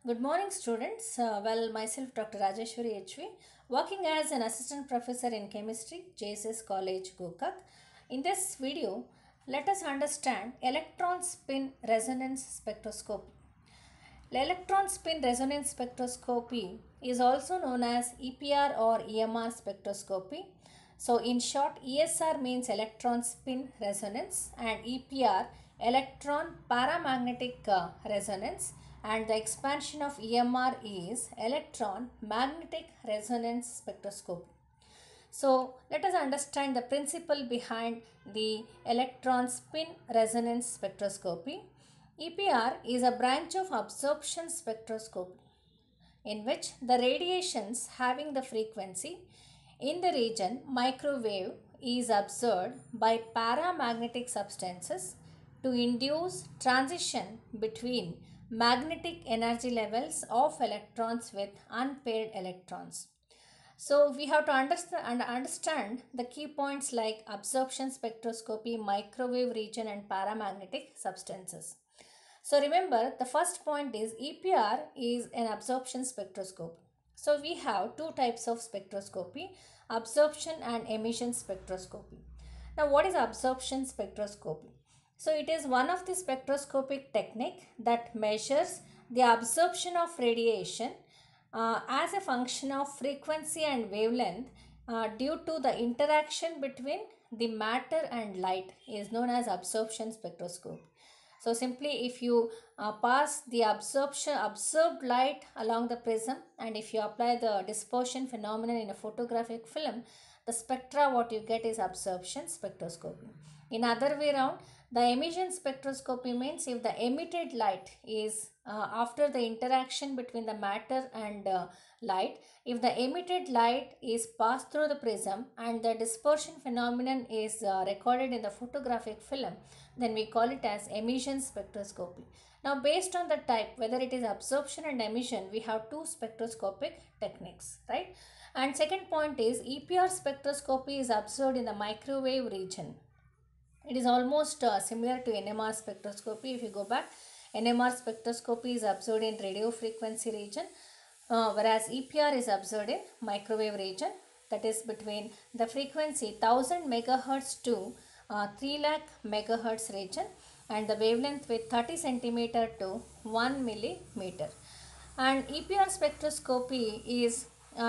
Good morning, students. Myself, Dr. Rajeshwari HV, working as an assistant professor in chemistry, JSS College, Gokak. In this video, let us understand electron spin resonance spectroscopy. The electron spin resonance spectroscopy is also known as EPR or EMR spectroscopy. So, in short, ESR means electron spin resonance and EPR electron paramagnetic resonance, and the expansion of EMR is electron magnetic resonance spectroscopy. So, let us understand the principle behind the electron spin resonance spectroscopy. EPR is a branch of absorption spectroscopy in which the radiations having the frequency in the region microwave is observed by paramagnetic substances to induce transition between magnetic energy levels of electrons with unpaired electrons. So we have to understand the key points like absorption spectroscopy, microwave region and paramagnetic substances. So remember, the first point is EPR is an absorption spectroscope. So we have two types of spectroscopy, absorption and emission spectroscopy. Now what is absorption spectroscopy? So it is one of the spectroscopic technique that measures the absorption of radiation as a function of frequency and wavelength due to the interaction between the matter and light is known as absorption spectroscopy. So simply if you pass the observed light along the prism, and if you apply the dispersion phenomenon in a photographic film, the spectra what you get is absorption spectroscopy. In other way around, the emission spectroscopy means if the emitted light is after the interaction between the matter and light, if the emitted light is passed through the prism and the dispersion phenomenon is recorded in the photographic film, then we call it as emission spectroscopy. Now based on the type, whether it is absorption and emission, we have two spectroscopic techniques, right? And second point is EPR spectroscopy is observed in the microwave region. It is almost similar to NMR spectroscopy. If you go back, NMR spectroscopy is observed in radio frequency region, whereas EPR is observed in microwave region, that is between the frequency 1000 megahertz to 3 lakh megahertz region, and the wavelength with 30 centimeter to 1 millimeter. And EPR spectroscopy is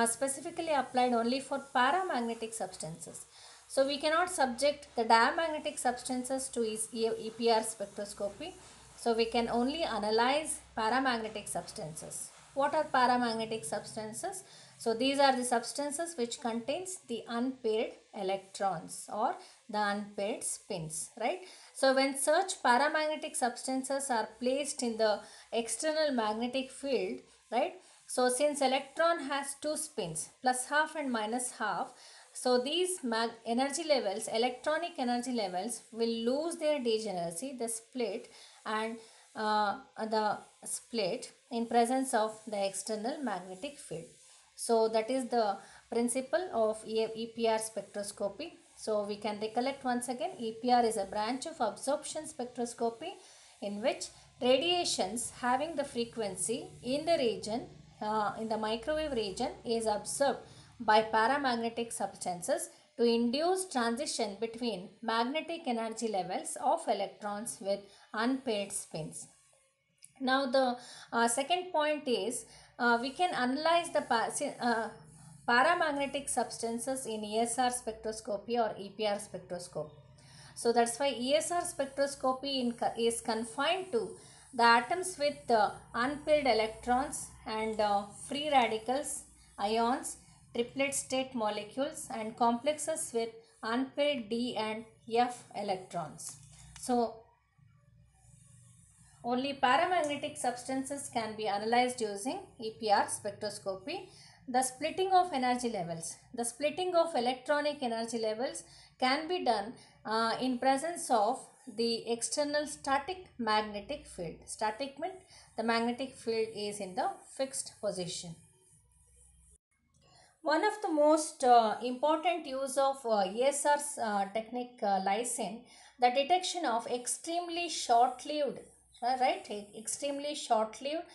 specifically applied only for paramagnetic substances. So we cannot subject the diamagnetic substances to EPR spectroscopy. So we can only analyze paramagnetic substances. What are paramagnetic substances? So these are the substances which contains the unpaired electrons or the unpaired spins, right? So when such paramagnetic substances are placed in the external magnetic field, right? So since electron has two spins, plus half and minus half, so these energy levels, electronic energy levels will lose their degeneracy, the split in presence of the external magnetic field. So that is the principle of EPR spectroscopy. So we can recollect once again, EPR is a branch of absorption spectroscopy in which radiations having the frequency in the region, in the microwave region, is observed by paramagnetic substances to induce transition between magnetic energy levels of electrons with unpaired spins. Now the second point is we can analyze the paramagnetic substances in ESR spectroscopy or EPR spectroscopy. So that's why ESR spectroscopy is confined to the atoms with unpaired electrons and free radicals, ions, triplet state molecules and complexes with unpaired d and f electrons. So only paramagnetic substances can be analyzed using EPR spectroscopy. The splitting of energy levels. The splitting of electronic energy levels can be done in presence of the external static magnetic field. Static means the magnetic field is in the fixed position. One of the most important use of ESR's technique lies in the detection of extremely short-lived, extremely short-lived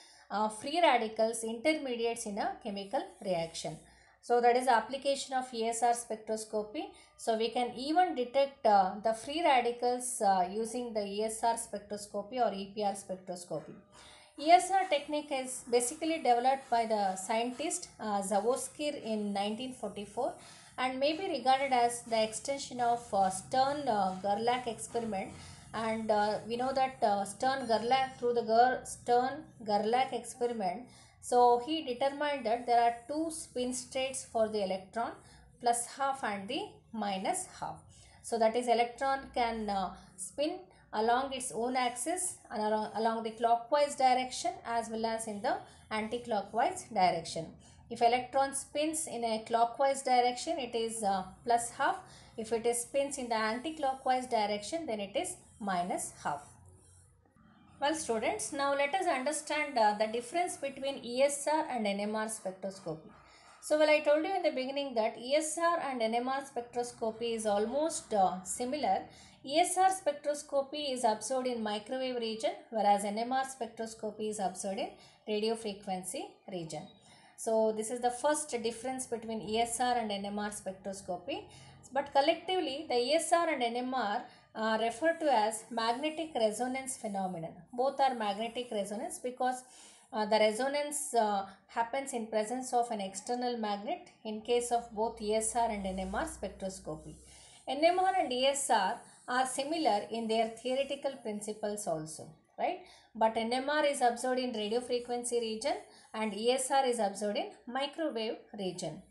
free radicals intermediates in a chemical reaction. So that is the application of ESR spectroscopy. So we can even detect the free radicals using the ESR spectroscopy or EPR spectroscopy. ESR technique is basically developed by the scientist Zavoskir in 1944 and may be regarded as the extension of Stern-Gerlach experiment. And we know that Stern-Gerlach, through the Stern-Gerlach experiment, so he determined that there are two spin states for the electron, plus half and the minus half. So that is, electron can spin along its own axis and along the clockwise direction as well as in the anti-clockwise direction. If electron spins in a clockwise direction, it is plus half. If it is spins in the anti-clockwise direction, then it is minus half. Well students, now let us understand the difference between ESR and NMR spectroscopy. So well, I told you in the beginning that ESR and NMR spectroscopy is almost similar. ESR spectroscopy is observed in microwave region, whereas NMR spectroscopy is observed in radio frequency region. So this is the first difference between ESR and NMR spectroscopy. But collectively, the ESR and NMR referred to as magnetic resonance phenomenon. Both are magnetic resonance because the resonance happens in presence of an external magnet in case of both ESR and NMR spectroscopy. NMR and ESR are similar in their theoretical principles also, right? But NMR is observed in radio frequency region and ESR is observed in microwave region.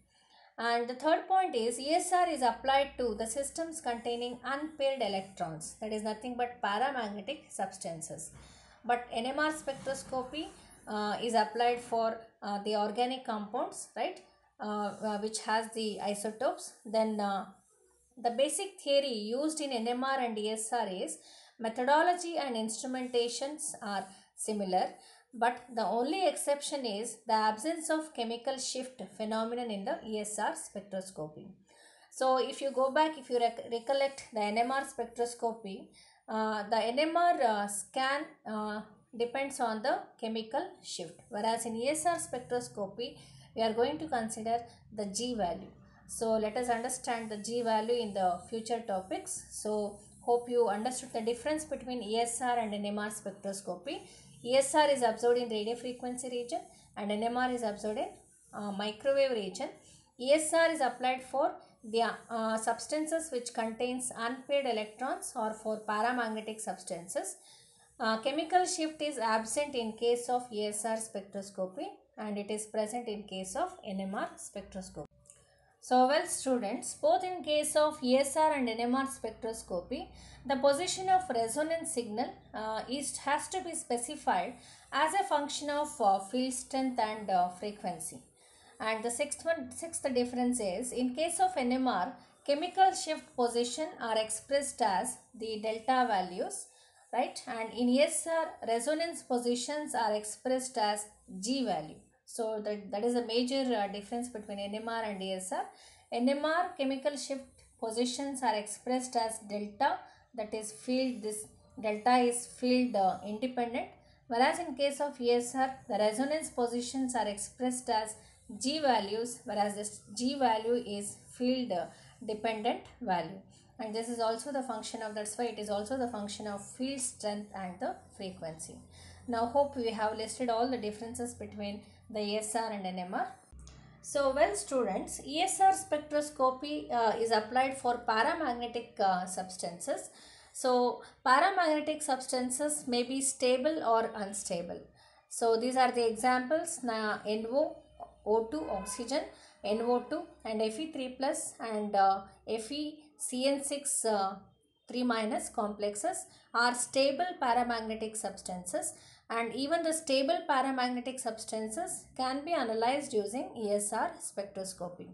And the third point is ESR is applied to the systems containing unpaired electrons, that is nothing but paramagnetic substances. But NMR spectroscopy is applied for the organic compounds, right, which has the isotopes. Then the basic theory used in NMR and ESR is methodology and instrumentations are similar, but the only exception is the absence of chemical shift phenomenon in the ESR spectroscopy. So if you go back, if you recollect the NMR spectroscopy, the NMR scan depends on the chemical shift, whereas in ESR spectroscopy we are going to consider the G value. So let us understand the G value in the future topics. So hope you understood the difference between ESR and NMR spectroscopy. ESR is observed in radio frequency region and NMR is observed in microwave region. ESR is applied for the substances which contains unpaired electrons or for paramagnetic substances. Chemical shift is absent in case of ESR spectroscopy and it is present in case of NMR spectroscopy. So well students, both in case of ESR and NMR spectroscopy, the position of resonance signal has to be specified as a function of field strength and frequency. And the sixth difference is, in case of NMR, chemical shift position are expressed as the delta values, right? And in ESR, resonance positions are expressed as G value. So that is a major difference between NMR and ESR. NMR chemical shift positions are expressed as delta, that is field, this delta is field independent, whereas in case of ESR the resonance positions are expressed as G values, whereas this G value is field dependent value. And this is also the function of, that's why it is also the function of field strength and the frequency. Now hope we have listed all the differences between the ESR and NMR. So well students, ESR spectroscopy is applied for paramagnetic substances. So paramagnetic substances may be stable or unstable. So these are the examples: NO, O2 oxygen, NO2 and Fe3 plus and FeCN6 3- complexes are stable paramagnetic substances, and even the stable paramagnetic substances can be analyzed using ESR spectroscopy.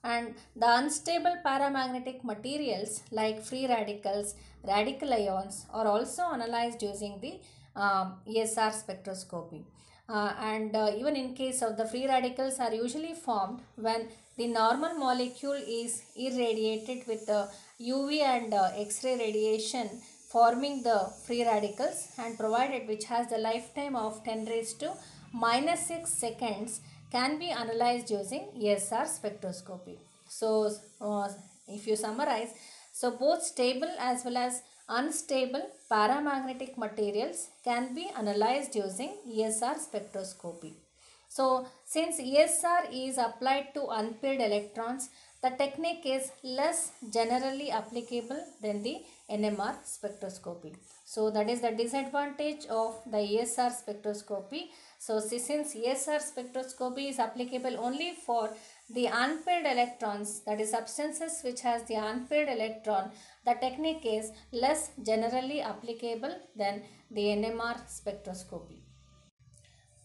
And the unstable paramagnetic materials like free radicals, radical ions are also analyzed using the ESR spectroscopy. Even in case of the free radicals are usually formed when the normal molecule is irradiated with the UV and X-ray radiation, forming the free radicals, and provided which has the lifetime of 10 raised to -6 seconds can be analyzed using ESR spectroscopy. So, if you summarize, so both stable as well as unstable paramagnetic materials can be analyzed using ESR spectroscopy. So, since ESR is applied to unpaired electrons, the technique is less generally applicable than the NMR spectroscopy. So, that is the disadvantage of the ESR spectroscopy. So, since ESR spectroscopy is applicable only for the unpaired electrons, that is substances which has the unpaired electron, the technique is less generally applicable than the NMR spectroscopy.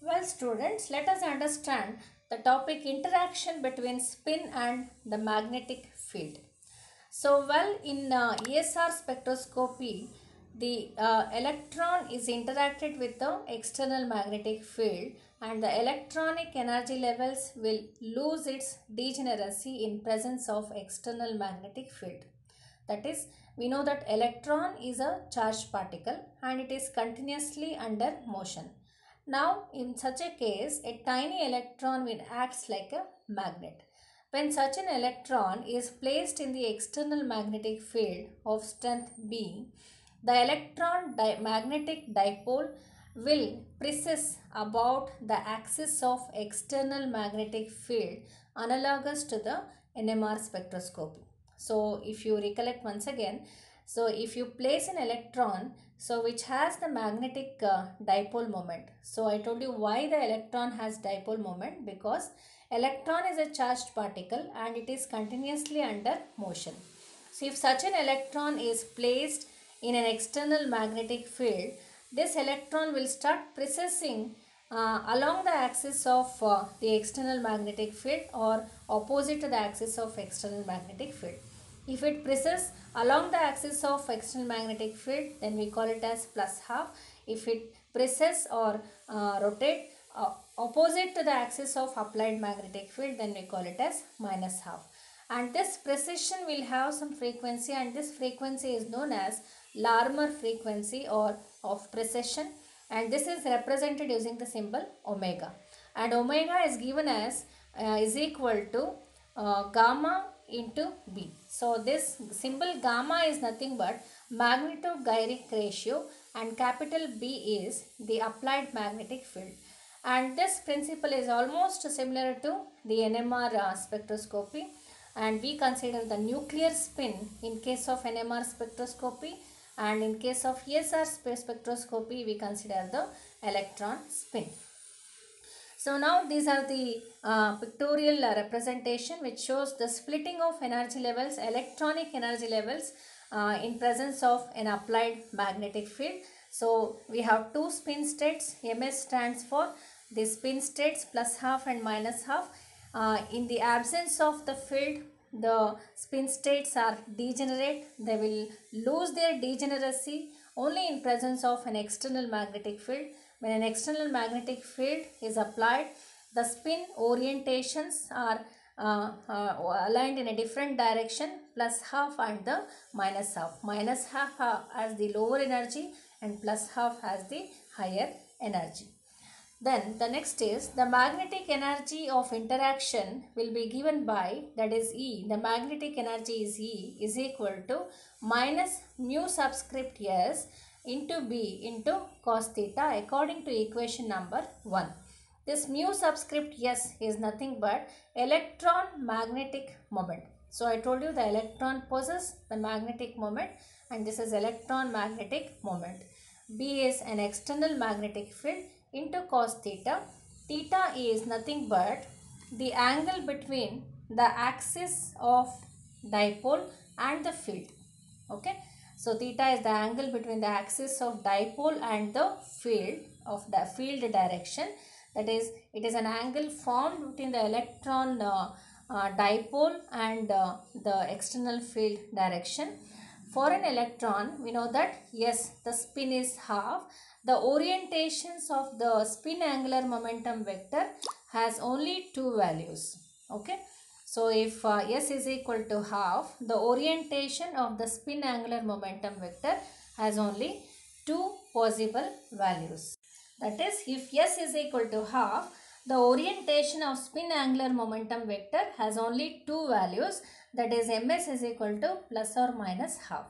Well students, let us understand the topic interaction between spin and the magnetic field. So in ESR spectroscopy, the electron is interacted with the external magnetic field and the electronic energy levels will lose its degeneracy in presence of external magnetic field. That is, we know that electron is a charged particle and it is continuously under motion. Now, in such a case, a tiny electron will act like a magnet. When such an electron is placed in the external magnetic field of strength B, the electron magnetic dipole will precess about the axis of external magnetic field analogous to the NMR spectroscopy. So, if you recollect once again, so if you place an electron which has the magnetic dipole moment. So I told you why the electron has dipole moment, because electron is a charged particle and it is continuously under motion. So if such an electron is placed in an external magnetic field, this electron will start precessing along the axis of the external magnetic field or opposite to the axis of external magnetic field. If it presses along the axis of external magnetic field, then we call it as plus half. If it presses or rotate opposite to the axis of applied magnetic field, then we call it as minus half. And this precession will have some frequency, and this frequency is known as Larmor frequency or of precession, and this is represented using the symbol omega. And omega is given as is equal to gamma into B. So this symbol gamma is nothing but magnitude gyric ratio and capital B is the applied magnetic field. And this principle is almost similar to the NMR spectroscopy, and we consider the nuclear spin in case of NMR spectroscopy, and in case of ESR spectroscopy we consider the electron spin. So now these are the pictorial representation which shows the splitting of energy levels, electronic energy levels in presence of an applied magnetic field. So we have two spin states. MS stands for the spin states plus half and minus half. In the absence of the field, the spin states are degenerate. They will lose their degeneracy only in presence of an external magnetic field. When an external magnetic field is applied, the spin orientations are aligned in a different direction, plus half and the minus half. Minus half has the lower energy and plus half has the higher energy. Then the next is the magnetic energy of interaction will be given by, that is E, the magnetic energy is E is equal to minus mu subscript S into B into cos theta according to equation number 1. This mu subscript S is nothing but electron magnetic moment. So I told you the electron possesses the magnetic moment and this is electron magnetic moment. B is an external magnetic field into cos theta. Theta is nothing but the angle between the axis of dipole and the field. Okay. So theta is the angle between the axis of dipole and the field of the field direction. That is, it is an angle formed between the electron dipole and the external field direction. For an electron, we know that yes, the spin is half. The orientations of the spin angular momentum vector has only two values. Okay. So if S is equal to half, the orientation of the spin angular momentum vector has only two possible values. That is, if S is equal to half, the orientation of spin angular momentum vector has only two values, that is ms is equal to plus or minus half.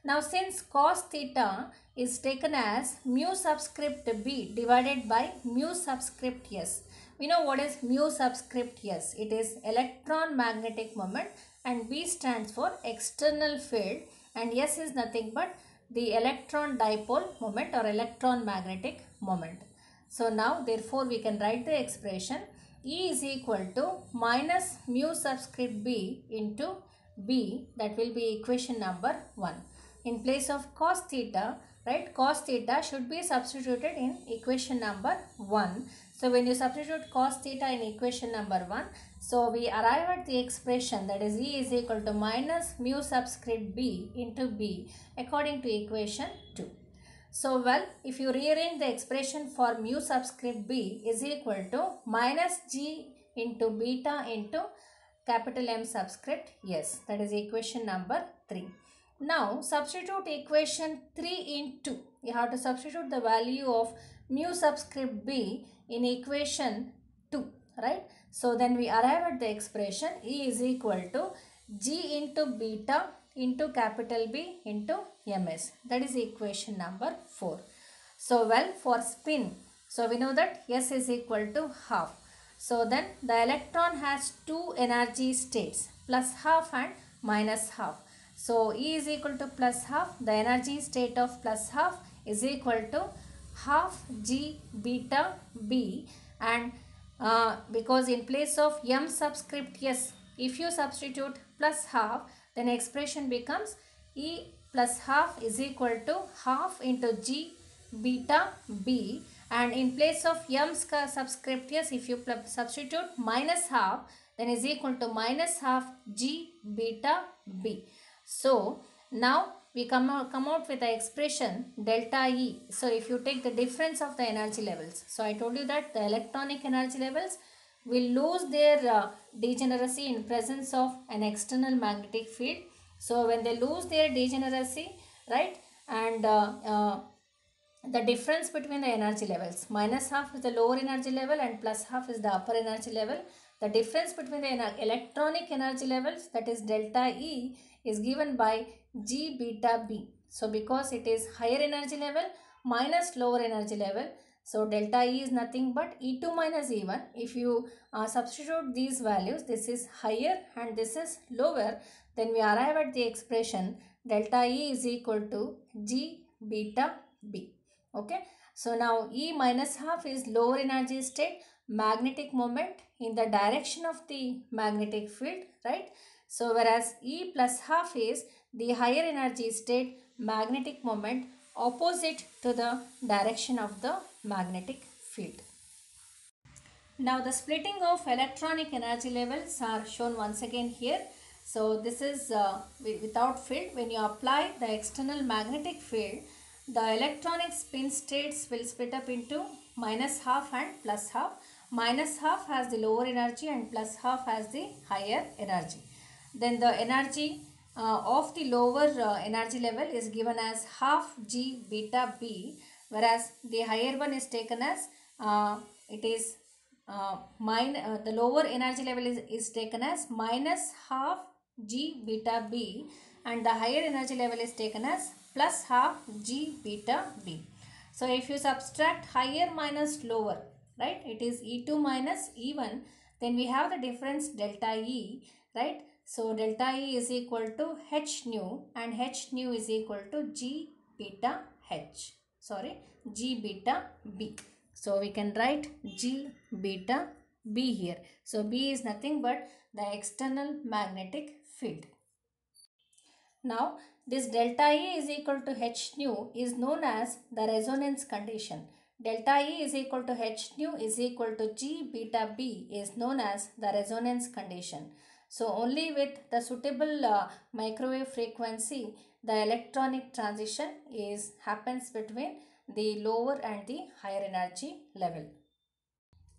Now since cos theta is taken as mu subscript b divided by mu subscript s. We know what is mu subscript s. It is electron magnetic moment and b stands for external field and s is nothing but the electron dipole moment or electron magnetic moment. So now therefore we can write the expression E is equal to minus mu subscript b into b, that will be equation number 1. In place of cos theta, right, cos theta should be substituted in equation number 1. So when you substitute cos theta in equation number 1, so we arrive at the expression that is E is equal to minus mu subscript b into b according to equation 2. So well, if you rearrange the expression for mu subscript b is equal to minus g into beta into capital M subscript s, that is equation number 3. Now substitute equation 3 in 2. You have to substitute the value of mu subscript b in equation 2, right? So then we arrive at the expression E is equal to g into beta into capital B into ms, that is equation number 4. So well, for spin, so we know that S is equal to half. So then the electron has two energy states, plus half and minus half. So E is equal to plus half. The energy state of plus half is equal to half g beta b, and because in place of m subscript s, if you substitute plus half, then expression becomes E plus half is equal to half into g beta b, and in place of m subscript s, if you substitute minus half, then is equal to minus half g beta b. So now we come out with the expression delta E. So if you take the difference of the energy levels, so I told you that the electronic energy levels will lose their degeneracy in presence of an external magnetic field. So when they lose their degeneracy, right, and the difference between the energy levels, minus half is the lower energy level and plus half is the upper energy level. The difference between the electronic energy levels, that is delta E, is given by G beta B. So because it is higher energy level minus lower energy level, so delta E is nothing but E2 minus E1. If you substitute these values, this is higher and this is lower, then we arrive at the expression delta E is equal to G beta B. Okay, so now E minus half is lower energy state magnetic moment in the direction of the magnetic field, right? So whereas E plus half is the higher energy state magnetic moment opposite to the direction of the magnetic field. Now the splitting of electronic energy levels are shown once again here. So this is without field. When you apply the external magnetic field, the electronic spin states will split up into minus half and plus half. Minus half has the lower energy and plus half has the higher energy. Then the energy of the lower energy level is given as half g beta b, whereas the higher one is taken as the lower energy level is taken as minus half g beta b, and the higher energy level is taken as plus half g beta b. So if you subtract higher minus lower, right, it is E2 minus E1, then we have the difference delta E, right? So delta E is equal to h nu, and h nu is equal to g beta b. So we can write g beta b here. So b is nothing but the external magnetic field. Now this delta E is equal to h nu is known as the resonance condition. Delta E is equal to h nu is equal to g beta b is known as the resonance condition. So only with the suitable microwave frequency, the electronic transition happens between the lower and the higher energy level.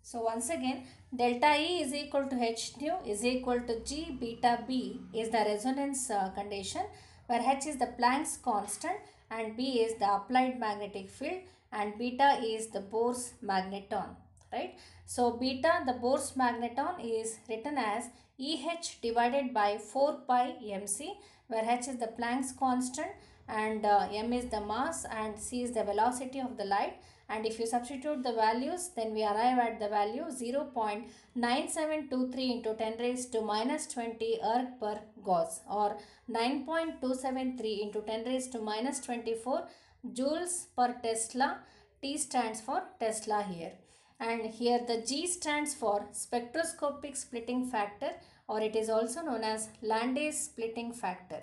So once again, delta E is equal to h nu is equal to g beta b is the resonance condition, where h is the Planck's constant and b is the applied magnetic field, and beta is the Bohr's magneton, right? So beta, the Bohr's magneton, is written as EH divided by 4 pi mc, where h is the Planck's constant and m is the mass and c is the velocity of the light. And if you substitute the values, then we arrive at the value 0.9723 into 10 raised to minus 20 erg per Gauss, or 9.273 into 10 raised to minus 24 joules per Tesla. T stands for Tesla here. And here the G stands for spectroscopic splitting factor, or it is also known as Landis splitting factor.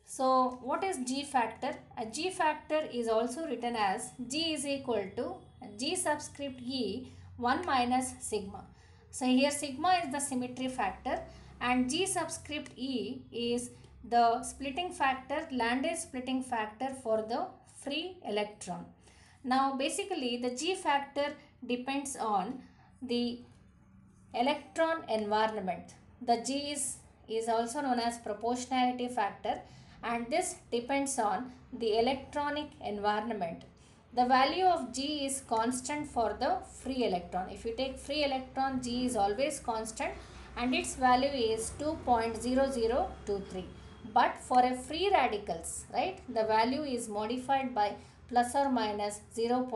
So what is G factor? A G factor is also written as G is equal to G subscript E 1 minus sigma. So here sigma is the symmetry factor and G subscript E is the splitting factor, Landis splitting factor for the free electron. Now basically the G factor depends on the electron environment. The G is also known as proportionality factor, and this depends on the electronic environment. The value of G is constant for the free electron. If you take free electron, G is always constant and its value is 2.0023. But for a free radicals, right, the value is modified by plus or minus 0.